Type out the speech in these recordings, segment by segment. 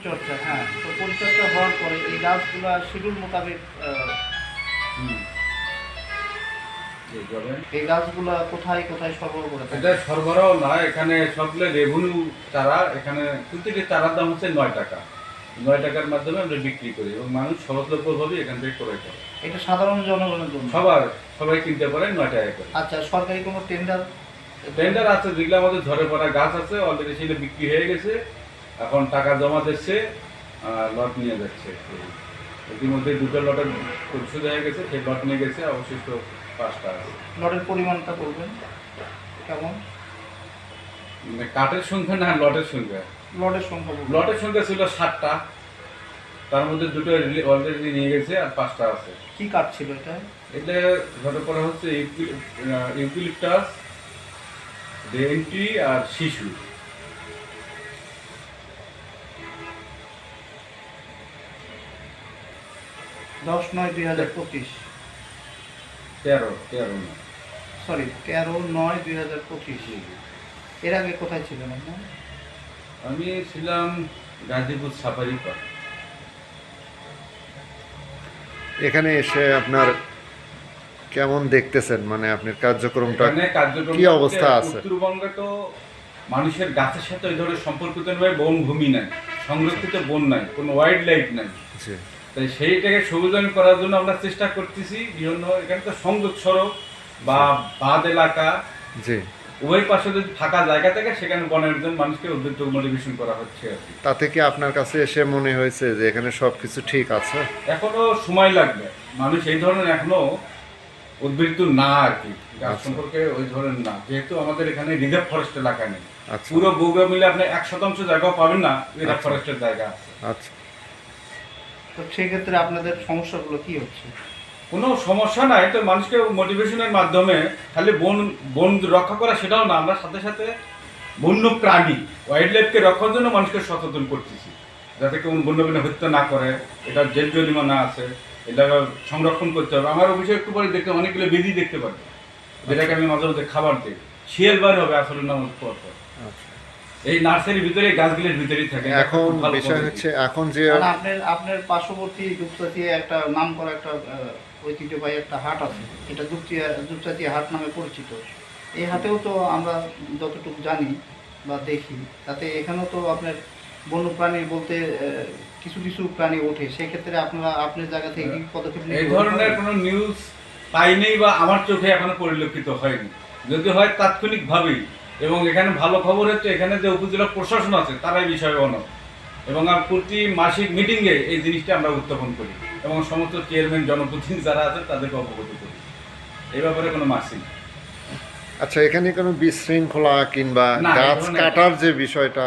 পরিচর্যা, হ্যাঁ, তো পরিচর্যা হওয়ার পরে এই গাছগুলো শিডিউল মোতাবেক এই গাছগুলো কোথায় কোথায় সরবরাহ করে থাকে? এটা সরবরাহ না, এখানে সবগুলো রেভিনিউ চারা, এখানে প্রতিটি চারার দাম হচ্ছে 9 টাকা। 9 টাকার মাধ্যমে আমরা বিক্রি করি এবং মানুষ সহজলভ্যভাবে এখান থেকে করে করে। এটা সাধারণ জনগণের জন্য সবাই কিনতে পারে 9 টাকা করে। আচ্ছা, সরকারি কোনো টেন্ডার আছে, যেগুলো আমাদের ঝরে পড়া গাছ আছে, অলরেডি সেগুলো বিক্রি হয়ে গেছে, এখন টাকা জমা দিচ্ছে, লট নিয়ে যাচ্ছে। ইতিমধ্যে 2টা লটের পরিশোধ হয়ে গেছে, সেই লট নিয়ে গেছে, অবশিষ্ট 5টা আছে। লটের পরিমাণটা বলবেন কেমন? মানে কাঠের সংখ্যা না, লটের সংখ্যা? লটের সংখ্যা ছিল 7টা, তার মধ্যে 2টো অলরেডি নিয়ে গেছে আর 5টা আছে। কি কাঠ ছিল এটা? এটা ঝরে পড়া হচ্ছে ইউক্যালিপটাস, ডেন্টি আর শিশু। 10/9/2025। 13/9/2025। এর আগে কোথায় ছিলেন আপনার? আমি ছিলাম গাজীপুর সাফারি পার্ক। এখানে এসে আপনার কেমন দেখতেছেন, মানে আপনার কার্যক্রমটা কি অবস্থা আছে? উত্তরবঙ্গে তো মানুষের গাছের সাথে ওই ধরনের সম্পর্কিত নয়, বনভূমি নাই, সংরক্ষিত বন নাই, কোনো ওয়াইল্ড লাইফ নাই। তাই সেইটাকে সবুজায়ন করার জন্য আমরা চেষ্টা করতেছি বিভিন্ন, এখানে তো সংযোগ সড়ক বা বাঁধ এলাকা, উভয় পাশে যদি ফাঁকা জায়গা থাকে সেখানে বনের জন্য মানুষকে উদ্বুদ্ধ মোটিভেশন করা হচ্ছে আর কি। তাতে কি আপনার কাছে এসে মনে হয়েছে যে এখানে সবকিছু ঠিক আছে? এখনো সময় লাগবে, মানুষ এই ধরনের এখনো উদ্বৃত্ত না আর কি, গাছ সম্পর্কে ওই ধরনের না, যেহেতু আমাদের এখানে রিজার্ভ ফরেস্ট এলাকা নেই। পুরো বগুড়া মিলে আপনি 1% জায়গাও পাবেন না রিজার্ভ ফরেস্টের জায়গা আছে। আচ্ছা, তো সেই ক্ষেত্রে আপনাদের সমস্যাগুলো কি হচ্ছে? কোনো সমস্যা নাই, তো মানুষকে মোটিভেশনের মাধ্যমে খালি বন রক্ষা করা সেটাও না, আমরা সাথে সাথে বন্য প্রাণী ওয়াইল্ড লাইফকে রক্ষার জন্য মানুষকে সচেতন করতেছি, যাতে কেউ বন্যপ্রাণী হত্যা না করে। এটা জেল জরিমানা আছে, এটা সংরক্ষণ করতে হবে। আমার অফিসে একটু পরে দেখতে অনেকগুলো বেদি দেখতে পারবে, যেটাকে আমি মাঝে মধ্যে খাবার দিই। শিয়াল বার হবে আসলে নামাজ পর পর। এই নার্সারির ভিতরে গাছগুলোর ভিতরেই থাকে। এখন বিষয় হচ্ছে, এখন যে আপনার পার্শ্ববর্তী দুপচাচিয়া একটা নাম করা একটা ঐতিহ্যবাহী একটা হাট আছে, এটা দুপচাচিয়া হাট নামে পরিচিত। এই হাটেও তো আমরা যতটুকু জানি বা দেখি, তাতে এখানেও তো আপনার বন্য প্রাণী বলতে কিছু কিছু প্রাণী ওঠে। সেক্ষেত্রে আপনার জায়গা থেকে কি পদক্ষেপ নেই? এই ধরনের কোনো নিউজ পাইনি বা আমার চোখে এখনো পরিলক্ষিত হয়নি। যদি হয় তাৎক্ষণিকভাবেই, এবং এখানে ভালো খবর হচ্ছে এখানে যে উপজেলা প্রশাসন আছে তারাই বিষয়ে অনড়, এবং প্রতি মাসিক মিটিংয়ে এই জিনিসটা আমরা উত্থাপন করি এবং সমস্ত চেয়ারম্যান জনপ্রতিনিধি যারা আছেন তাদেরকে অবগত করি। এই ব্যাপারে কোনো মাসি। আচ্ছা, এখানে কোনো বিশৃঙ্খলা কিংবা গাছ কাটার যে বিষয়টা,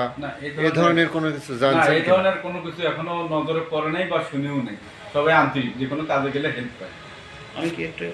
এই ধরনের কোনো কিছু জানছেন? এই ধরনের কোনো কিছু এখনো নজরে পড়ে নাই বা শুনেও নেই। সবাই আন্তরিক, যে কোনো কাজে গেলে হেল্প পায়। আমি কি একটা